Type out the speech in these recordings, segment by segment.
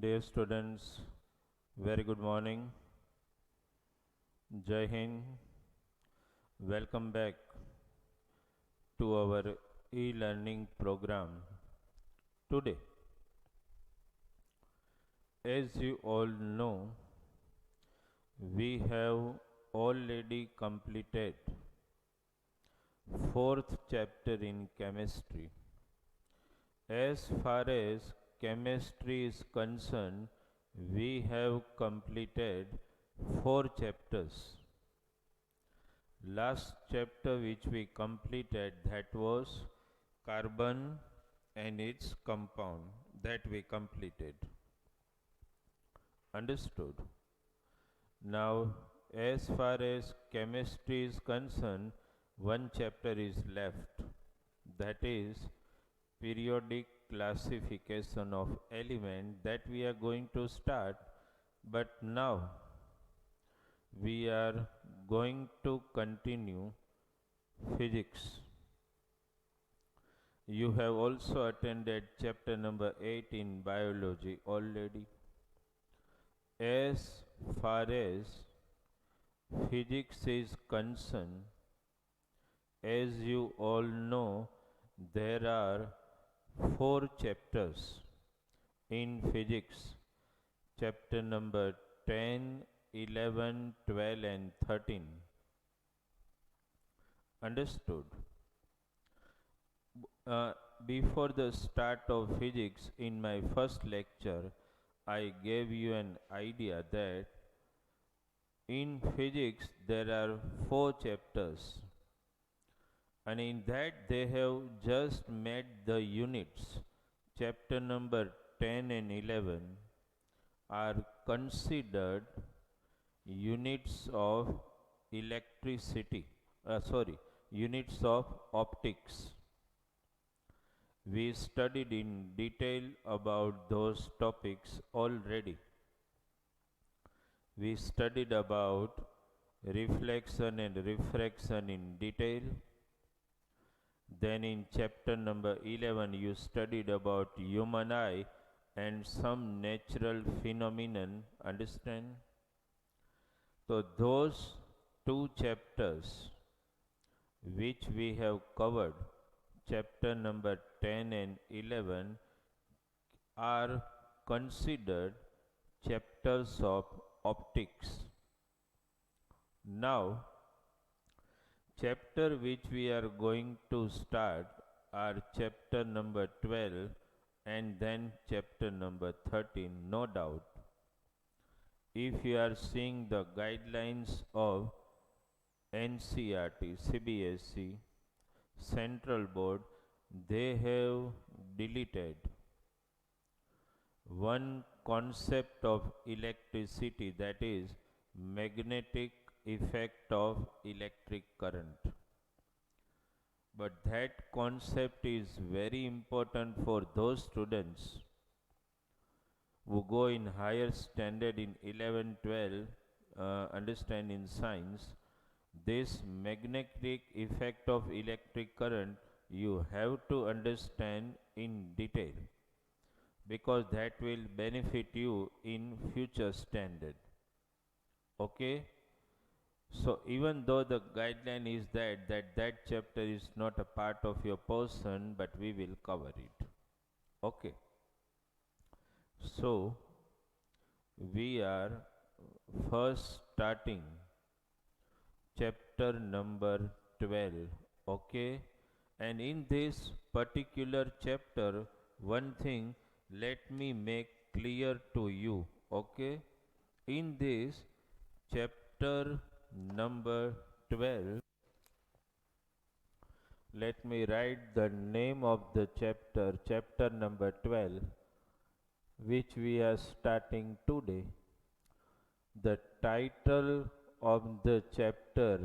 Dear students, very good morning. Jai Hind. Welcome back to our e-learning program. Today, as you all know, we have already completed fourth chapter in chemistry. As far as chemistry is concerned, we have completed four chapters. Last chapter which we completed, that was carbon and its compound, that we completed. Understood? Now, as far as chemistry is concerned, one chapter is left, that is periodic classification of element, that we are going to start. But now we are going to continue physics. You have also attended chapter number 8 in biology already. As far as physics is concerned, as you all know, there are four chapters in physics. Chapter number 10, 11, 12 and 13. Understood? Before the start of physics, in my first lecture, I gave you an idea that in physics there are four chapters, and in that they have just made the units. Chapter number 10 and 11 are considered units of electricity, units of optics. We studied in detail about those topics already. We studied about reflection and refraction in detail. Then in chapter number 11 you studied about human eye and some natural phenomenon. Understand? So those two chapters which we have covered, chapter number 10 and 11, are considered chapters of optics. Now, chapter which we are going to start are chapter number 12 and then chapter number 13, no doubt. If you are seeing the guidelines of NCERT, CBSE, Central Board, they have deleted one concept of electricity, that is magnetic effect of electric current. But that concept is very important for those students who go in higher standard in 11, 12, understand in science. This magnetic effect of electric current you have to understand in detail, because that will benefit you in future standard. Okay? So even though the guideline is that chapter is not a part of your portion, but we will cover it. Okay. So we are first starting chapter number 12. Okay. And in this particular chapter, one thing let me make clear to you. Okay. In this chapter number 12, let me write the name of the chapter, chapter number 12, which we are starting today. The title of the chapter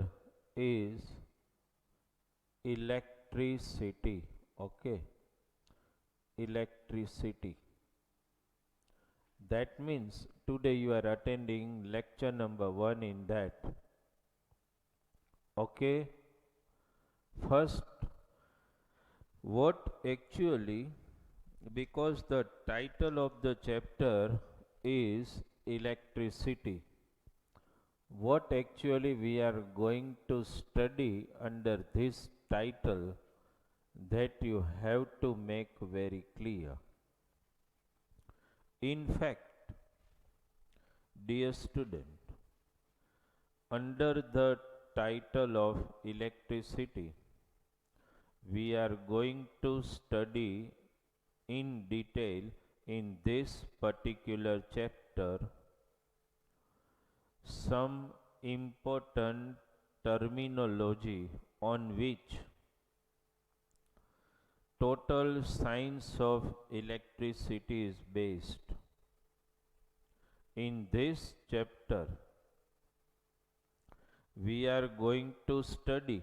is electricity. Okay, electricity. That means today you are attending lecture number 1 in that. Okay, first, what actually Because the title of the chapter is electricity. What actually we are going to study under this title, that you have to make very clear. In fact, dear student, under the title of electricity, we are going to study in detail in this particular chapter some important terminology on which total science of electricity is based. In this chapter, we are going to study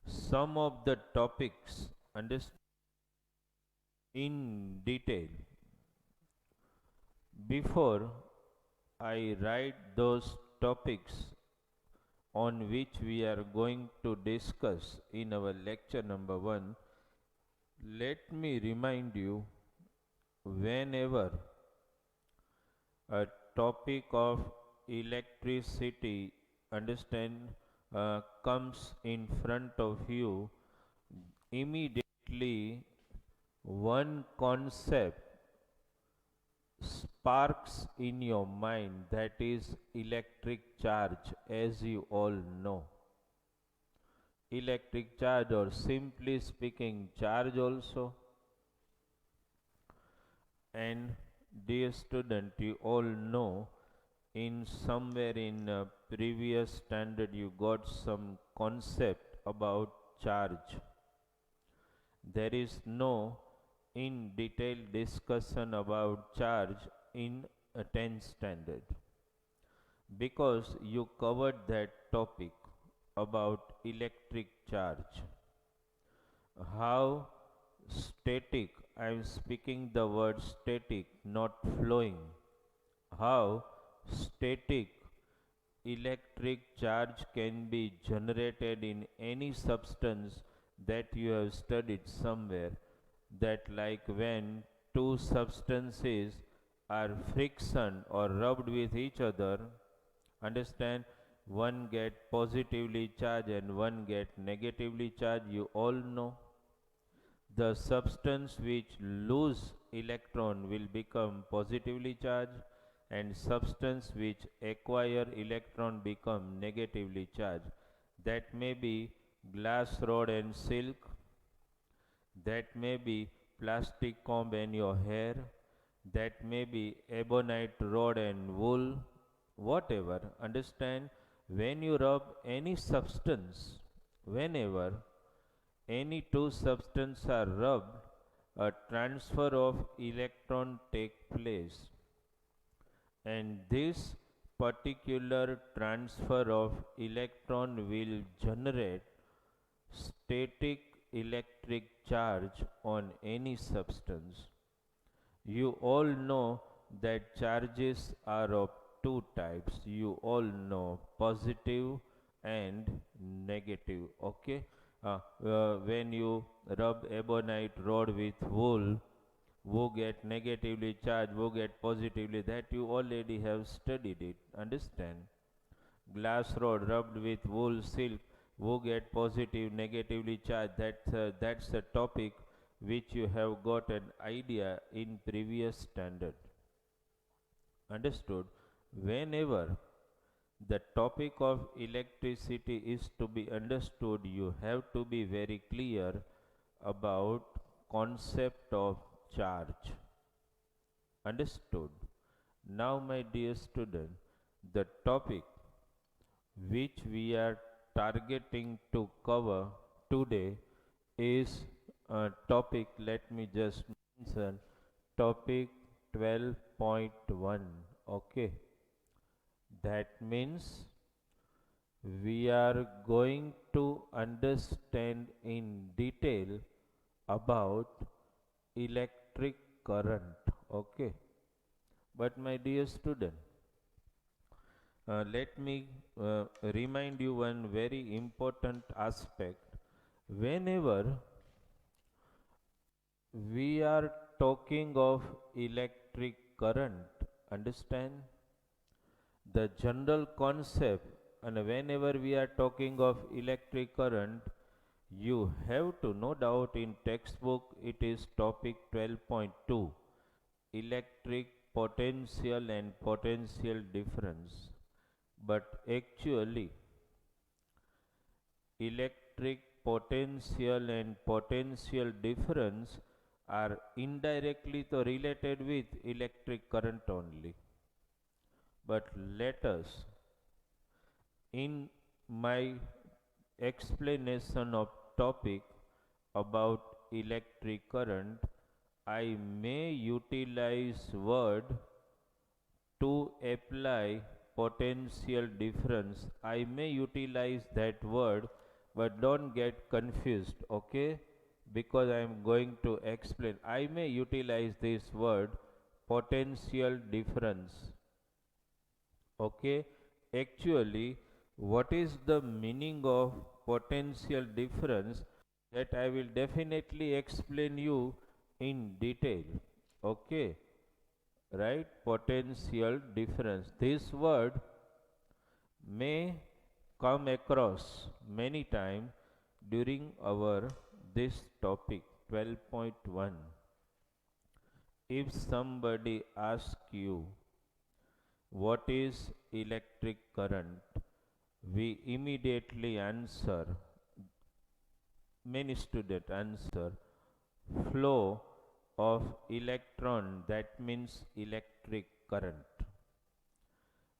some of the topics in detail. Before I write those topics on which we are going to discuss in our lecture number 1, let me remind you, whenever a topic of electricity comes in front of you, immediately one concept sparks in your mind, that is electric charge. As you all know, electric charge, or simply speaking charge also. And dear student, you all know, in somewhere in previous standard you got some concept about charge. There is no in detail discussion about charge in a 10th standard, because you covered that topic about electric charge. How static, I am speaking the word static, not flowing. How static electric charge can be generated in any substance that you have studied somewhere, that like when two substances are friction or rubbed with each other, understand, one get positively charged and one get negatively charged, you all know. The substance which lose electron will become positively charged, and substance which acquire electron become negatively charged. That may be glass rod and silk, that may be plastic comb and your hair, that may be ebonite rod and wool, whatever. Understand, when you rub any substance, whenever any two substances are rubbed, a transfer of electron take place, and this particular transfer of electron will generate static electric charge on any substance. You all know that charges are of two types. You all know, positive and negative. Okay. When you rub ebonite rod with wool, who get negatively charged, who get positively, that you already have studied it. Understand? Glass rod rubbed with wool, silk, who get positive, negatively charged. That's a topic which you have got an idea in previous standard. Understood? Whenever the topic of electricity is to be understood, you have to be very clear about concept of charge. Understood? Now, my dear student, the topic which we are targeting to cover today is a topic, let me just mention, topic 12.1. Okay, that means we are going to understand in detail about electric current. Okay, but my dear student, let me remind you one very important aspect. Whenever We are talking of electric current, understand? The general concept, and whenever we are talking of electric current, you have to, no doubt, in textbook it is topic 12.2, electric potential and potential difference. But actually, electric potential and potential difference are indirectly to related with electric current only. But let us, in my explanation of topic about electric current, I may utilize word to apply potential difference. I may utilize that word, but don't get confused, okay? Because I am going to explain. I may utilize this word potential difference, okay? Actually, what is the meaning of potential difference, that I will definitely explain you in detail, okay? Right? Potential difference. This word may come across many times during our this topic 12.1. If somebody asks you what is electric current, we immediately answer, many students answer, flow of electron, that means electric current.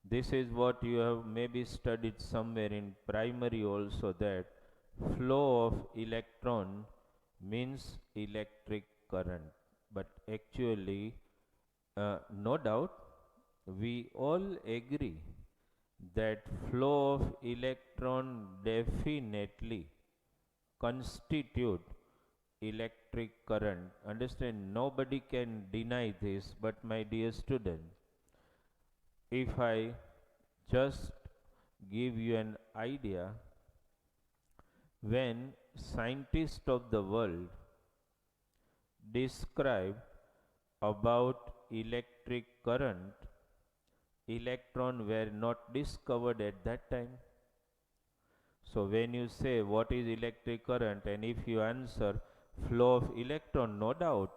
This is what you have maybe studied somewhere in primary also, that flow of electron means electric current. But actually, no doubt, we all agree that flow of electron definitely constitute electric current. Understand? Nobody can deny this, but my dear student, if I just give you an idea, when scientists of the world describe about electric current, electron were not discovered at that time. So when you say what is electric current, and if you answer flow of electron, no doubt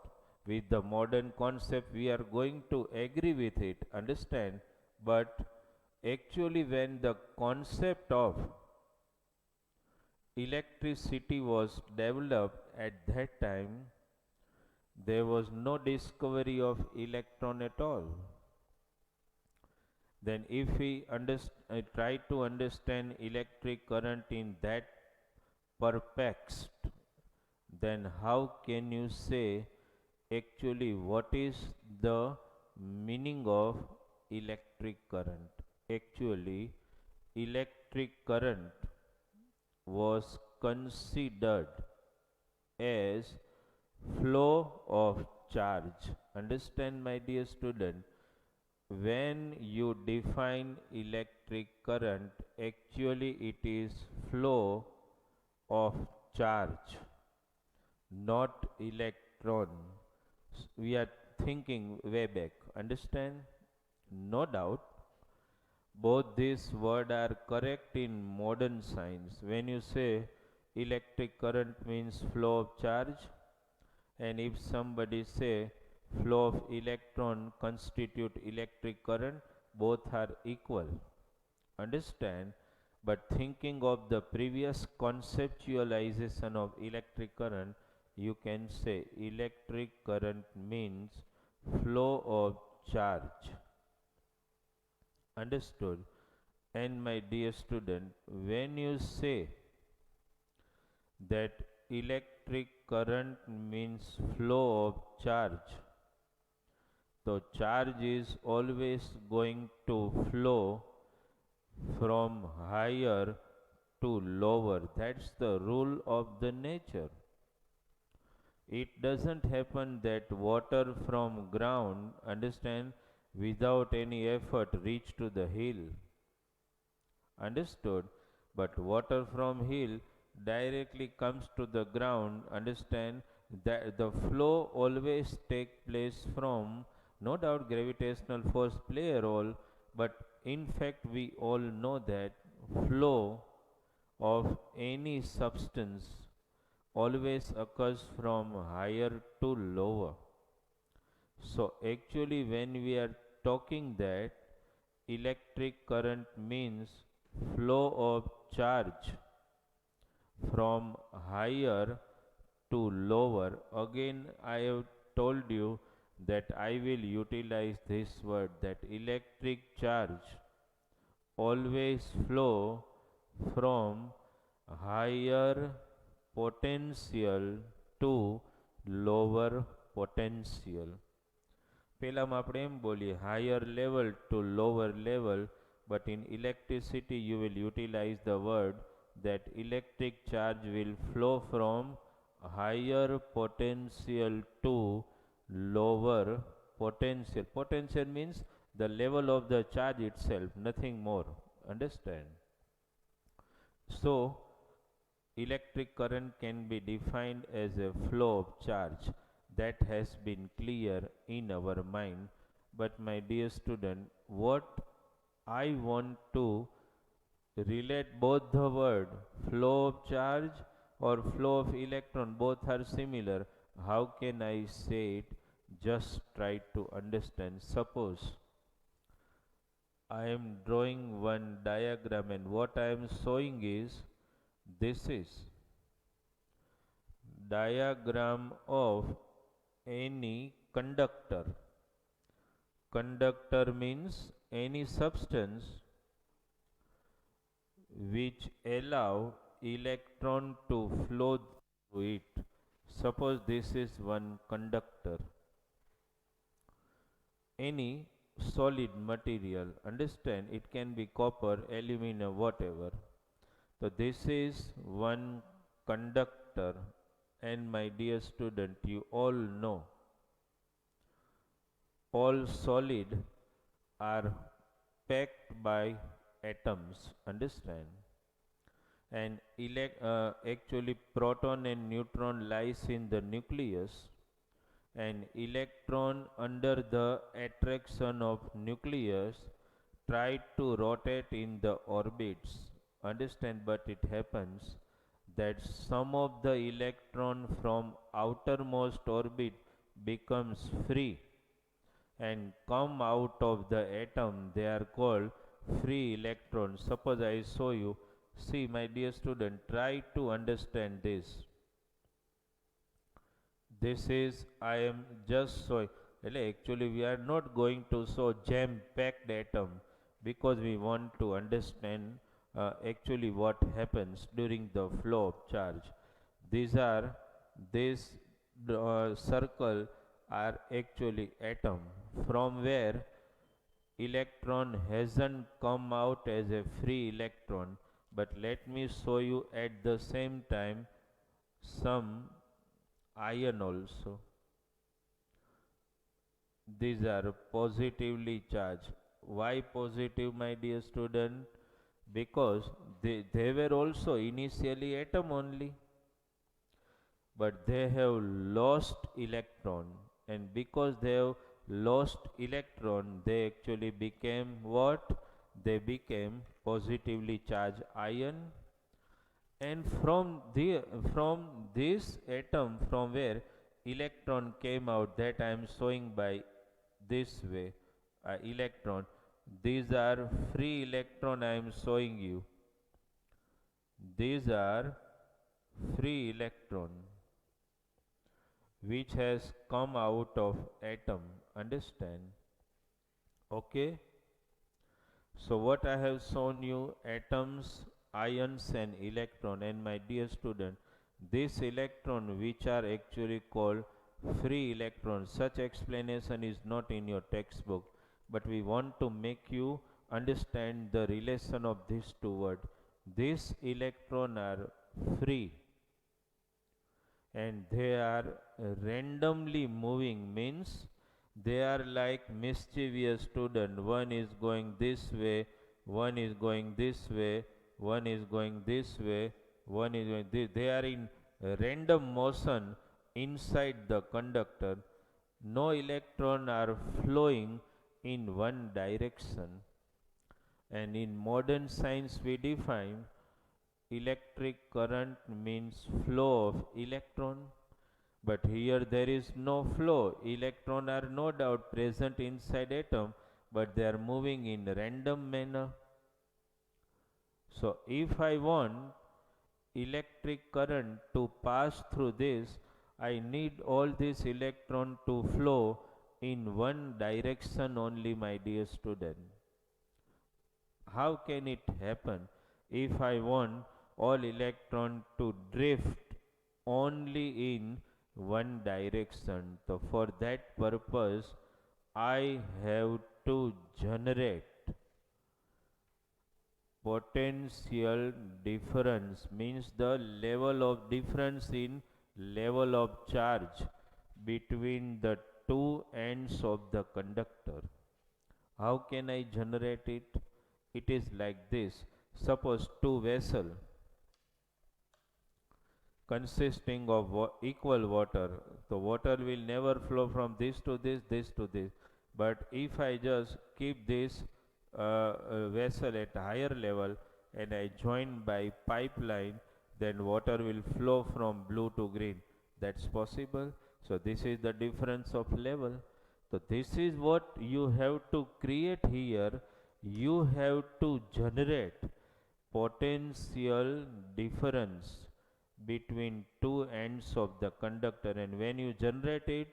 with the modern concept we are going to agree with it, understand? But actually, when the concept of electricity was developed at that time, there was no discovery of electron at all. Then if we try to understand electric current in that perplexed, then how can you say actually what is the meaning of electric current? Actually, electric current was considered as flow of charge. Understand, my dear student, when you define electric current, actually it is flow of charge, not electron. We are thinking way back, understand? No doubt, both these words are correct in modern science. When you say electric current means flow of charge, and if somebody say flow of electron constitute electric current, both are equal. Understand? But thinking of the previous conceptualization of electric current, you can say electric current means flow of charge. Understood? And my dear student, when you say that electric current means flow of charge, so charge is always going to flow from higher to lower. That's the rule of the nature. It doesn't happen that water from ground, understand, without any effort reach to the hill. Understood? But water from hill directly comes to the ground, understand, that the flow always take place from, no doubt gravitational force play a role, but in fact we all know that flow of any substance always occurs from higher to lower. So actually when we are talking that electric current means flow of charge from higher to lower. Again, I have told you that I will utilize this word that electric charge always flow from higher potential to lower potential. પહેલામાં આપણે એમ બોલીએ higher level to lower level, but in electricity you will utilize the word that electric charge will flow from higher potential to lower potential. Potential means the level of the charge itself, nothing more. Understand? So, electric current can be defined as a flow of charge. That has been clear in our mind. But my dear student, what I want to relate both the word flow of charge or flow of electron, both are similar. How can I say it? Just try to understand. Suppose I am drawing one diagram and what I am showing is this is diagram of any conductor. Conductor means any substance which allow electron to flow through it. Suppose this is one conductor. Any solid material, understand, it can be copper, aluminum, whatever. So this is one conductor, and my dear student, you all know all solid are packed by atoms, understand, and actually proton and neutron lies in the nucleus, and electron under the attraction of nucleus try to rotate in the orbits, understand, but it happens that some of the electron from outermost orbit becomes free and come out of the atom. They are called free electrons. Suppose I show you, see my dear student, try to understand this. This is, I am just showing, actually we are not going to show jam packed atom because we want to understand actually what happens during the flow of charge. This circle are actually atom from where electron hasn't come out as a free electron, but let me show you at the same time some ion also. These are positively charged. Why positive, my dear student? Because they were also initially atom only, but they have lost electron, and because they have lost electron, they actually became what? They became positively charged ion. And from this atom from where electron came out, that I am showing by this way, electron, these are free electron I am showing you. These are free electron which has come out of atom, understand? Okay, so what I have shown you, atoms, ions and electron, and my dear student, this electron which are actually called free electrons, such explanation is not in your textbook, but we want to make you understand the relation of these two words. These electrons are free and they are randomly moving, means they are like mischievous student. One is going this way, one is going this way, one is going this way, one is going this. They are in random motion inside the conductor, no electron are flowing in one direction. And in modern science we define electric current means flow of electron. But here there is no flow. Electrons are no doubt present inside atom, but they are moving in random manner. So if I want electric current to pass through this, I need all these electrons to flow in one direction only, my dear student. How can it happen if I want all electrons to drift only in one direction? So for that purpose, I have to generate potential difference, means the level of difference in level of charge between the two ends of the conductor. How can I generate it? It is like this. Suppose two vessels consisting of equal water. The water will never flow from this to this to this. But if I just keep this vessel at higher level and I join by pipeline, then water will flow from blue to green. That's possible. So this is the difference of level. So this is what you have to create here. You have to generate potential difference between two ends of the conductor, and when you generate it,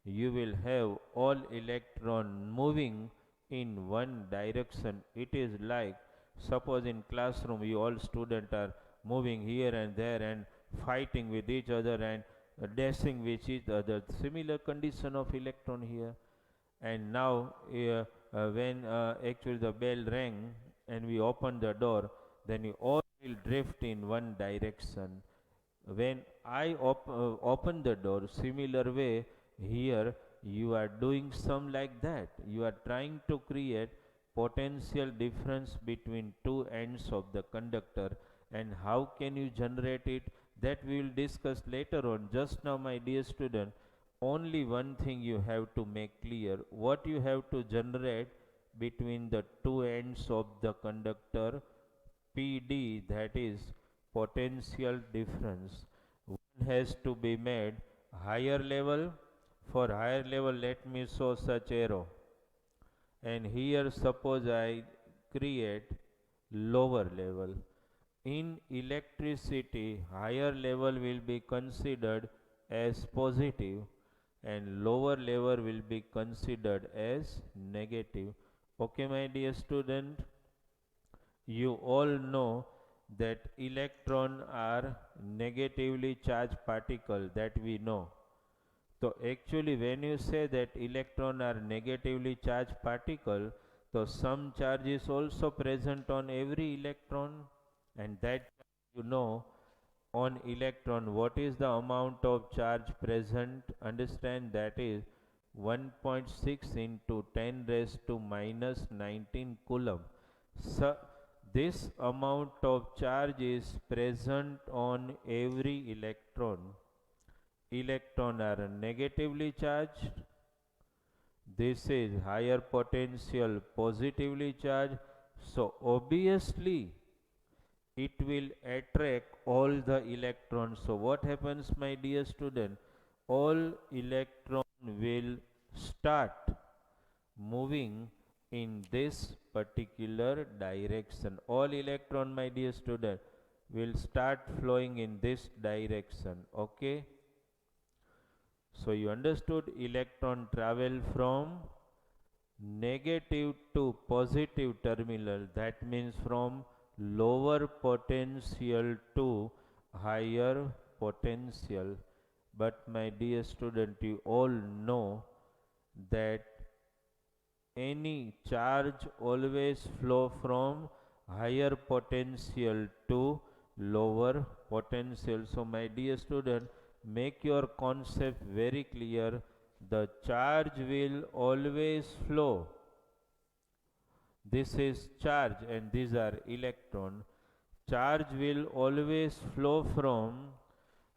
you will have all electron moving in one direction. It is like, suppose in classroom you all students are moving here and there and fighting with each other and dashing with each other. Similar condition of electron here. And now when actually the bell rang and we open the door, then you all will drift in one direction. When I open the door, similar way here you are doing some like that. You are trying to create potential difference between two ends of the conductor, and how can you generate it, that we will discuss later on. Just now, my dear student, only one thing you have to make clear: what you have to generate between the two ends of the conductor, PD, that is potential difference. One has to be made higher level. For higher level, let me show such arrow. And here suppose I create lower level. In electricity, higher level will be considered as positive and lower level will be considered as negative. Okay, my dear student, you all know that electron are negatively charged particle, that we know. So actually when you say that electron are negatively charged particle, so some charge is also present on every electron, and that you know on electron what is the amount of charge present. Understand, that is 1.6 into 10 raised to minus 19 coulomb. So this amount of charge is present on every electron. Electron are negatively charged. This is higher potential positively charged. So obviously it will attract all the electrons. So what happens, my dear student? All electron will start moving in this particular direction. All electron, my dear student, will start flowing in this direction. Okay. So you understood, electron travel from negative to positive terminal. That means from lower potential to higher potential. But my dear student, you all know that any charge always flow from higher potential to lower potential. So my dear student, make your concept very clear. The charge will always flow. This is charge and these are electron. Charge will always flow from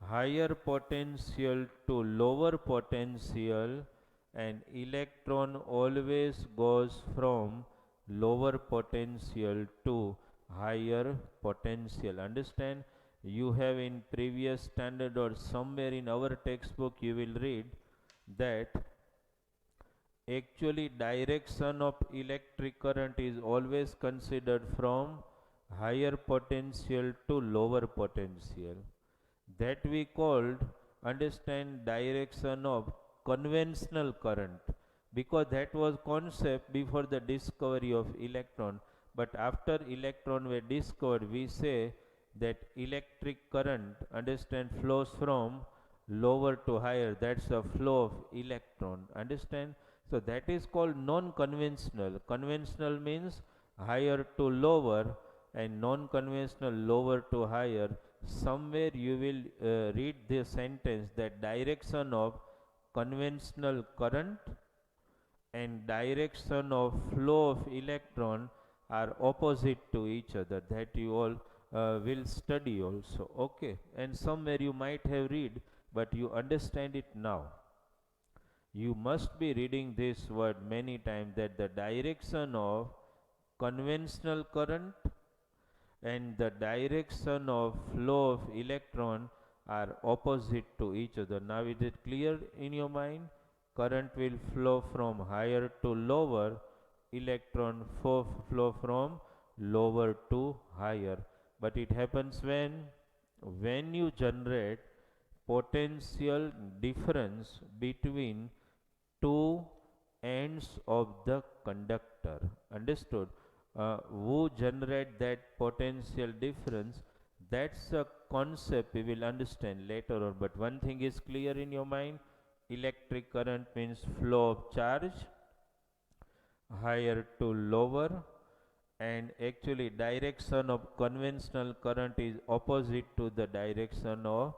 higher potential to lower potential, and electron always goes from lower potential to higher potential. Understand? You have in previous standard or somewhere in our textbook you will read that actually direction of electric current is always considered from higher potential to lower potential. That we called, understand, direction of conventional current, because that was concept before the discovery of electron. But after electron were discovered, we say that electric current, understand, flows from lower to higher. That's the flow of electron. Understand? So that is called non-conventional. Conventional means higher to lower, and non-conventional lower to higher. Somewhere you will read this sentence that direction of conventional current and direction of flow of electron are opposite to each other. That you all will study also. Okay, and somewhere you might have read, but you understand it now. You must be reading this word many times, that the direction of conventional current and the direction of flow of electron are opposite to each other. Now is it clear in your mind? Current will flow from higher to lower, electron flow from lower to higher. But it happens when you generate potential difference between two ends of the conductor. Understood? Who generate that potential difference? That's a concept we will understand later on. But one thing is clear in your mind: electric current means flow of charge higher to lower, and actually direction of conventional current is opposite to the direction of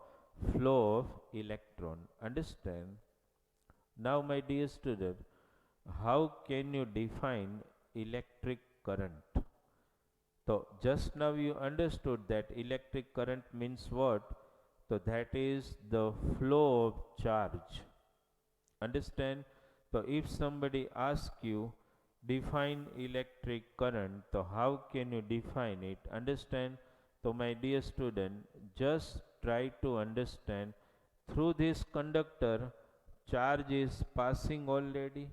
flow of electron. Understand? Now, my dear student, how can you define electric current? So, just now you understood that electric current means what? So, that is the flow of charge. Understand? So, if somebody asks you, define electric current, so how can you define it? Understand? So, my dear student, just try to understand, through this conductor charge is passing already,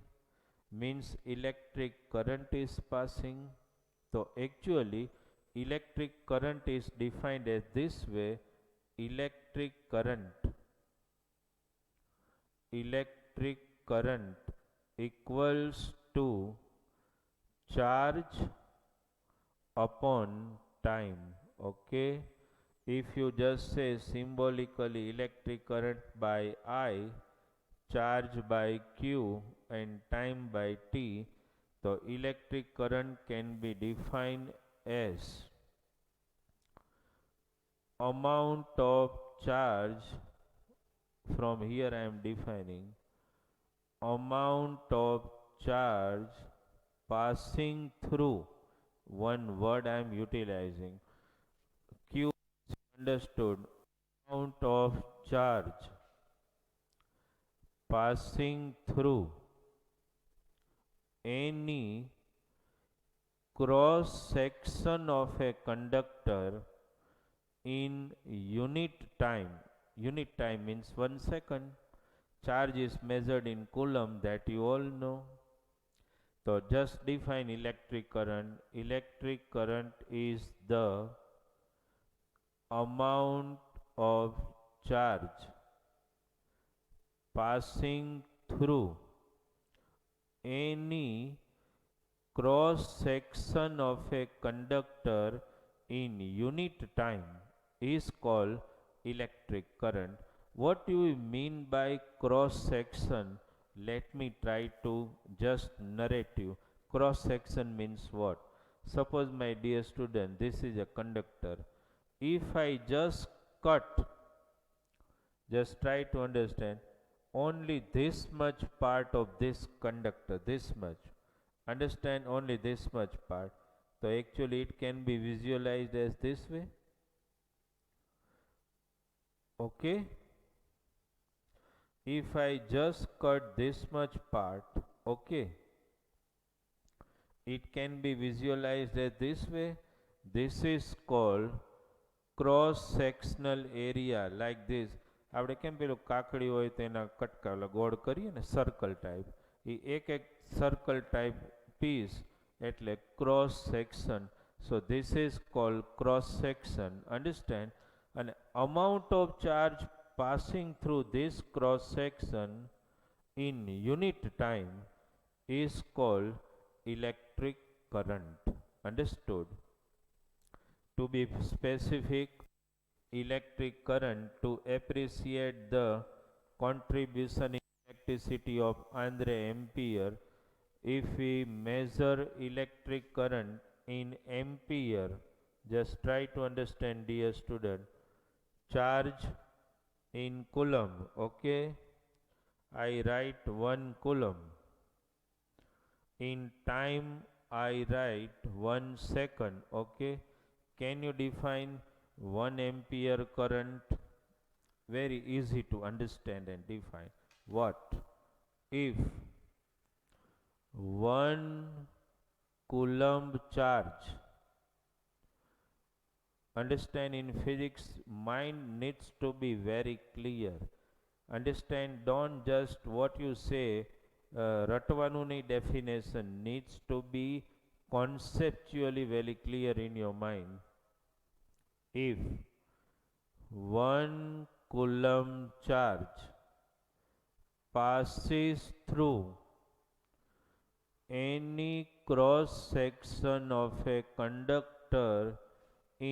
means electric current is passing. So actually electric current is defined as this way: electric current equals to charge upon time. Okay, if you just say symbolically electric current by I, charge by Q, and time by T, the electric current can be defined as amount of charge. From here I am defining amount of charge passing through. One word I am utilizing. Q is understood. Amount of charge passing through any cross section of a conductor in unit time. Unit time means 1 second. Charge is measured in coulomb, that you all know. So just define electric current. Electric current is the amount of charge passing through any cross section of a conductor in unit time is called electric current. What do you mean by cross section? Let me try to just narrate you. Cross section means what? Suppose, my dear student, this is a conductor. If I just cut, just try to understand, only this much part of this conductor, this much, understand, only this much part. So actually it can be visualized as this way. Okay, if I just cut this much part, okay, it can be visualized as this way. This is called cross sectional area, like this. આપણે કેમ પેલું કાકડી હોય તો એના કટકા ગોળ કરીએ ને સર્કલ ટાઈપ, એ એક સર્કલ ટાઈપ પીસ એટલે cross section. So this is called cross section, understand. અને amount of charge passing through this cross section in unit time is called electric current. Understood? To be specific, electric current, to appreciate the contribution in electricity of Andre Ampere, if we measure electric current in ampere, just try to understand, dear student, charge in coulomb, okay, I write 1 coulomb. In time I write 1 second, okay. Can you define 1 ampere current? Very easy to understand and define. What? If 1 coulomb charge, understand, in physics mind needs to be very clear. Understand, don't just what you say રટવાનું નહીં, definition needs to be conceptually very clear in your mind. If 1 coulomb charge passes through any cross section of a conductor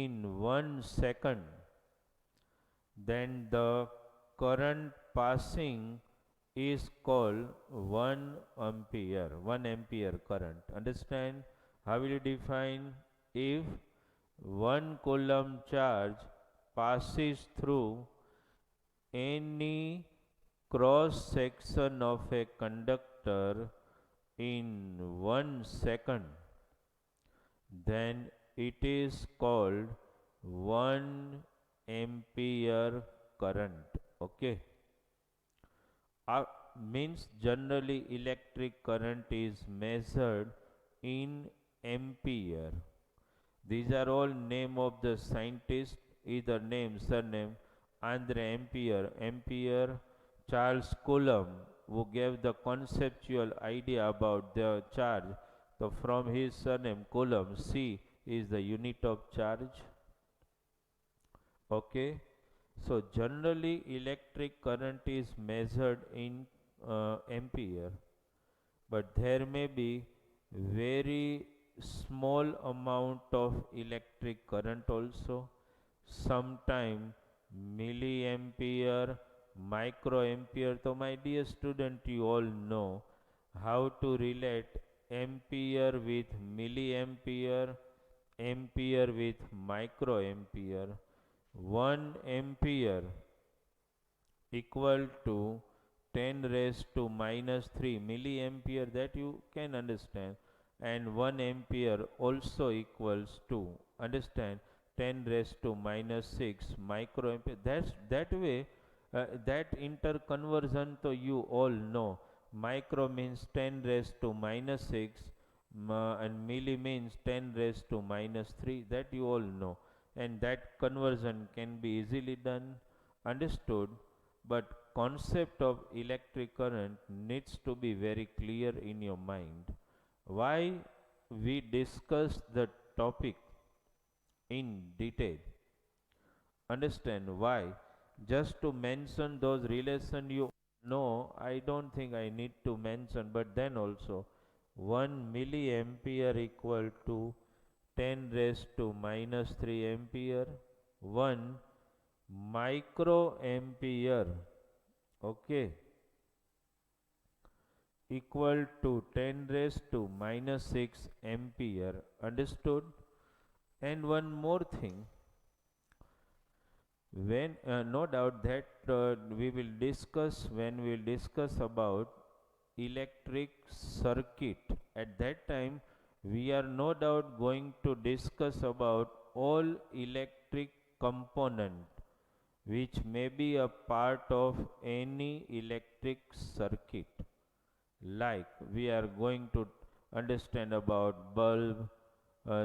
in 1 second, then the current passing is called 1 ampere, 1 ampere current. Understand? How will you define? If 1 coulomb charge passes through any cross section of a conductor in 1 second, then it is called 1 ampere current. Okay. Means generally electric current is measured in ampere. These are all name of the scientist, either name, surname. Andre Ampere, Ampere, Charles Coulomb, who gave the conceptual idea about the charge. So from his surname Coulomb, C is the unit of charge. Okay. So generally electric current is measured in ampere, but there may be very small amount of electric current also. Sometime milliampere, microampere. So my dear student, you all know how to relate ampere with milliampere, ampere with microampere. 1 ampere equal to 10 raised to minus 3 milliampere, that you can understand, and 1 ampere also equals to, understand, 10 raised to minus 6 microampere. That way, that interconversion to you all know. Micro means 10 raised to minus 6 and milli means 10 raised to minus 3, that you all know. And that conversion can be easily done, understood. But concept of electric current needs to be very clear in your mind. Why we discuss the topic in detail? Understand why? Just to mention those relations you know, I don't think I need to mention, but then also 1 milliampere equal to 10 raised to minus 3 ampere. 1 microampere, okay, equal to 10 raised to minus 6 ampere. Understood? And one more thing, when no doubt that we will discuss when we will discuss about electric circuit. At that time we are no doubt going to discuss about all electric component, which may be a part of any electric circuit. Like we are going to understand about bulb,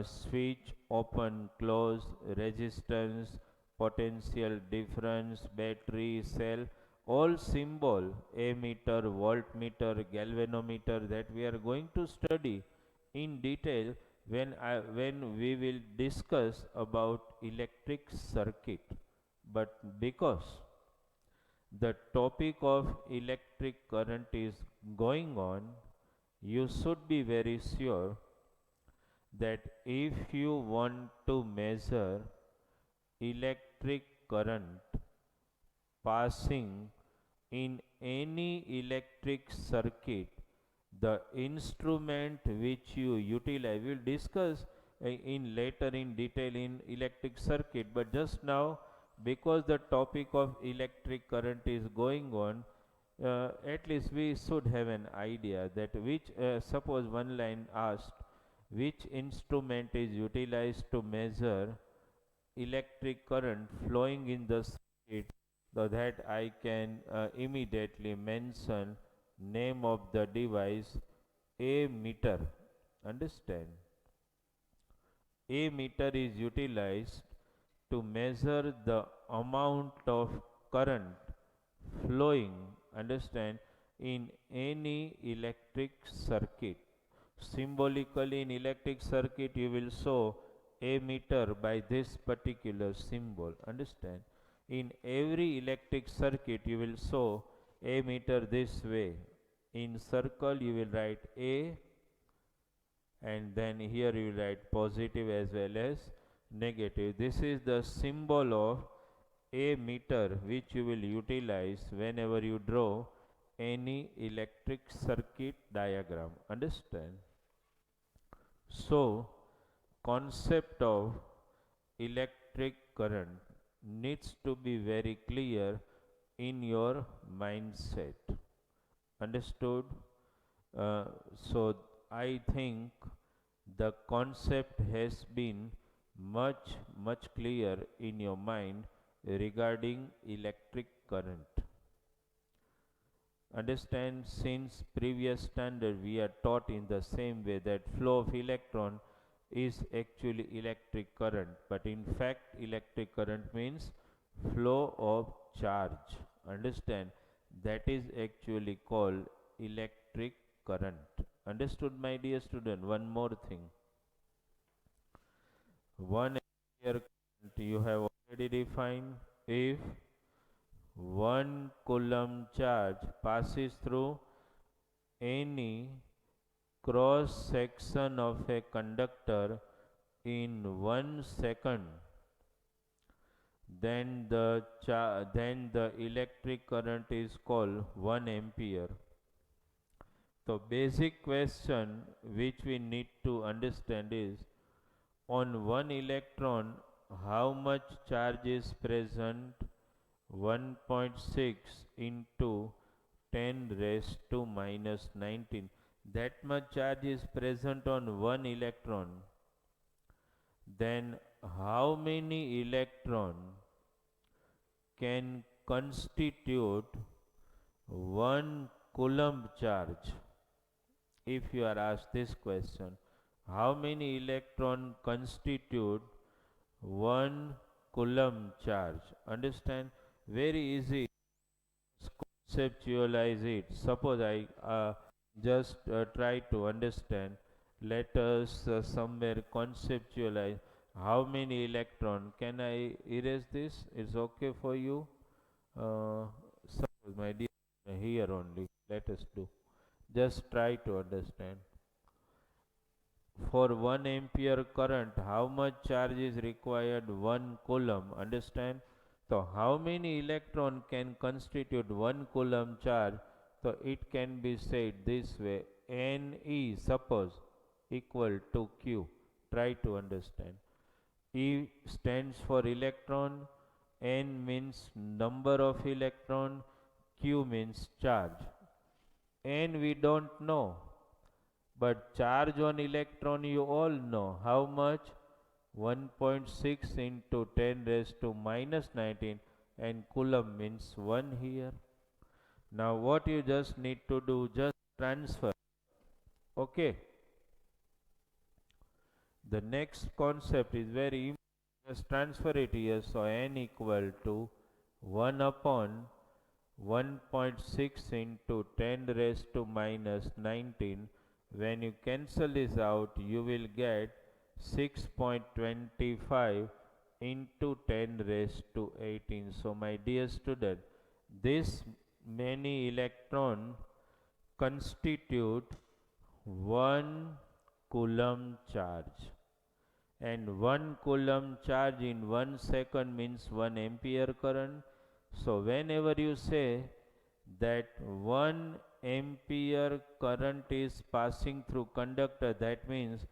switch, open, close, resistance, potential difference, battery, cell, all symbol, ammeter, voltmeter, galvanometer, that we are going to study in detail when we will discuss about electric circuit. But because the topic of electric current is going on, you should be very sure that if you want to measure electric current passing in any electric circuit, the instrument which you utilize, we will discuss in later in detail in electric circuit, but just now because the topic of electric current is going on, at least we should have an idea that which, suppose one line asked, which instrument is utilized to measure electric current flowing in the circuit, so that I can immediately mention name of the device, ammeter. Understand? Ammeter is utilized to measure the amount of current flowing, understand, in any electric circuit. Symbolically in electric circuit you will show ammeter by this particular symbol, understand. In every electric circuit you will show ammeter this way. In circle you will write A, and then here you write positive as well as negative. This is the symbol of ammeter which you will utilize whenever you draw any electric circuit diagram. Understand? So, concept of electric current needs to be very clear in your mindset. Understood? So, I think the concept has been much clear in your mind regarding electric current. Understand, since previous standard we are taught in the same way that flow of electron is actually electric current, but in fact electric current means flow of charge. Understand, that is actually called electric current. Understood, my dear student? One more thing, 1 ampere current you have already defined. If 1 coulomb charge passes through any cross section of a conductor in 1 second, then the electric current is called 1 ampere. So basic question which we need to understand is, on one electron how much charge is present? 1.6 into 10 raised to minus 19. That much charge is present on one electron. Then how many electron can constitute 1 coulomb charge? If you are asked this question, how many electron constitute 1 coulomb charge? Understand? Very easy, conceptualize it. Suppose I just try to understand. Let us somewhere conceptualize how many electron. Can I erase this? It's okay for you? Suppose, my dear, here only. Let us do. Just try to understand. For 1 ampere current, how much charge is required? 1 coulomb. Understand? So, how many electron can constitute 1 coulomb charge? So, it can be said this way: Ne, suppose, equal to Q. Try to understand. E stands for electron, N means number of electron, Q means charge. N we don't know, but charge on electron you all know. How much? 1.6 into 10 raised to minus 19. and coulomb means 1 here. Now what you just need to do, just transfer. Okay. The next concept is very important. Just transfer it here. So n equal to 1 upon 1.6 into 10 raised to minus 19. When you cancel this out, you will get 6.25 into 10 raised to 18. So my dear student, this many electron constitute 1 coulomb charge, and 1 coulomb charge in 1 second means 1 ampere current. So whenever you say that 1 ampere current is passing through conductor, that means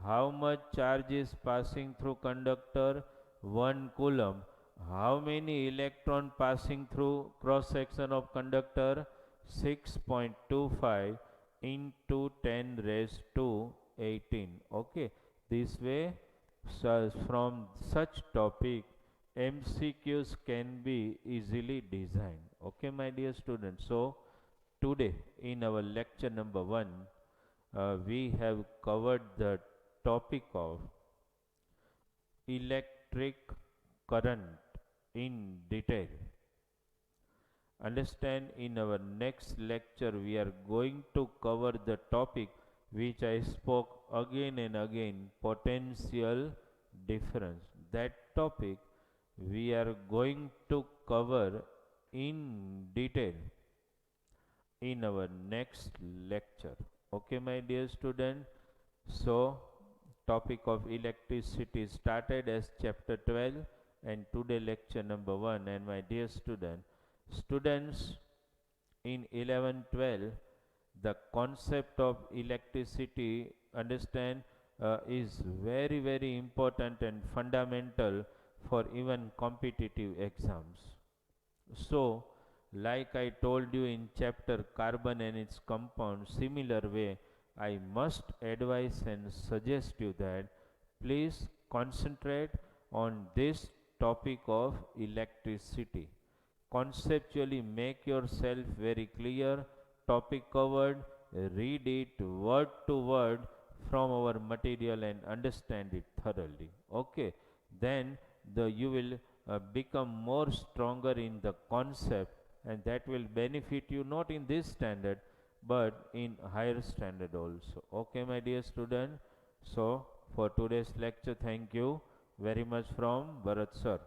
how much charge is passing through conductor? 1 coulomb. How many electron passing through cross section of conductor? 6.25 into 10 raised to 18. Okay, this way, so from such topic MCQs can be easily designed. Okay, my dear students. So today in our lecture number 1, we have covered the topic of electric current in detail. Understand, in our next lecture we are going to cover the topic which I spoke again and again, potential difference. That topic we are going to cover in detail in our next lecture. Okay, my dear student. So topic of electricity started as chapter 12 and today lecture number 1. And my dear students in 11 12, the concept of electricity, understand, is very important and fundamental for even competitive exams. So like I told you in chapter carbon and its compound, similar way I must advise and suggest you that please concentrate on this topic of electricity. Conceptually make yourself very clear, topic covered, read it word to word from our material and understand it thoroughly. Okay, then you will become more stronger in the concept, and that will benefit you not in this standard but in higher standard also. Okay, my dear student. So for today's lecture, thank you very much from Bharat sir.